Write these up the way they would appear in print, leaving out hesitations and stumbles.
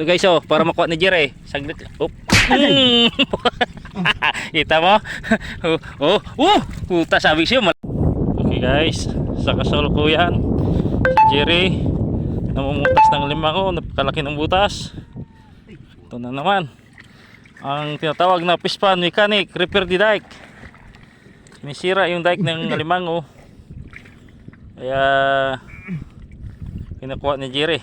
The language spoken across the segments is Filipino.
Ito guys, oh, para makuha ni Jerry. Saglit. Oh. Kita mo? Puta, sabi siya. Okay guys, sa kasalukuyan si Jerry namumutas ng limango. Napakalaki ng butas. Ito na naman ang tinatawag na pispan mechanic, repair the dike. Sinisira yung dike ng limango. Kaya kinukuha ni Jerry.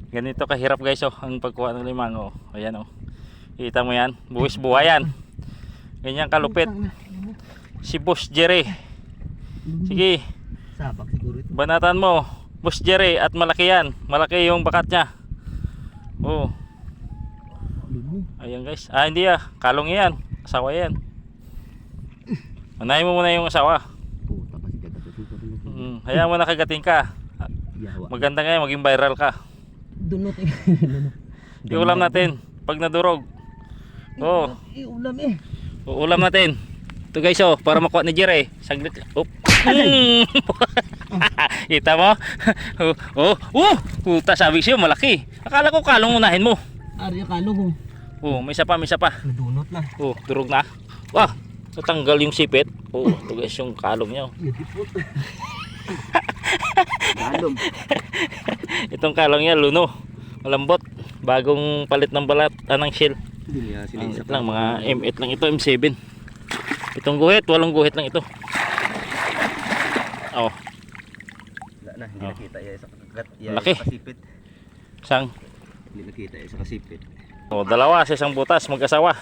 Ganito kahirap guys, oh, ang pagkuha ng limango. Ayan, oh. Kita mo yan, buwis buhayan. Ganyan kalupit si Boss Jerry. Sige, sapak siguro ito. banatan mo Boss Jerry, at malaki yan. Malaki yung bakat niya. Oh. Ayan guys. Hindi kalong yan. Asawa yan. Manahin mo muna yung asawa. Hayaan mo na kagating ka. Maganda nga, maging viral ka. Dunot eh. Iulam natin pag nadurog. Oh. Iulam eh. Uulam natin. Ito guys, oh, para makuha ni Jerry. Saglit. Kita mo? Puta, sabi siya malaki. Akala ko kalong unahin mo. Arya kalong. May isa pa. Nadunot na. Durog na. Wah, natanggal yung sipit. Ito guys yung kalong niya. Kalong. Itong kalong niya, luno. Malambot. Bagong palit ng balat, ng shell. Ito lang, mga M8 lang ito, M7. Itong guhit, 8 guhit lang ito. Oh. Wala na, hindi nakita yan sa kagat. Laki. Isang. Hindi nakita yan sa kasipit. Dalawa sa isang butas, mag-asawa.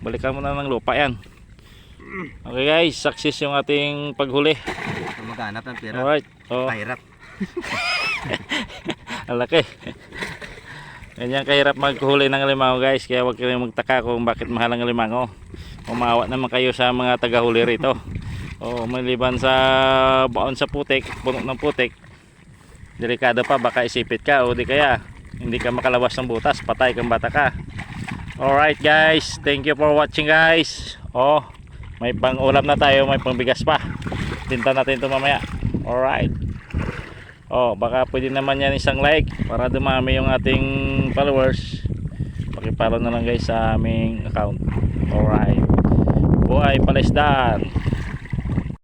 Balikan mo na ng lupa yan. Okay guys, success yung ating paghuli. Maghanap ng pera. Alright. Kahirap. Ang laki. Ganyan kahirap maghuli ng limango guys. Kaya huwag kayong magtaka kung bakit mahal ang limango. Umawa naman kayo sa mga tagahuli rito. Maliban sa baon sa putik, puno ng putik, delikado pa, baka isipit ka o di kaya hindi ka makalabas ng butas, patay kang bata ka. Alright guys, thank you for watching guys. May pang ulam na tayo, may pang bigas pa. Tinta natin ito mamaya. Alright. Baka pwede naman yan isang like para dumami yung ating followers. Pakipollow na lang guys sa aming account. Alright. Buhay Palisdan.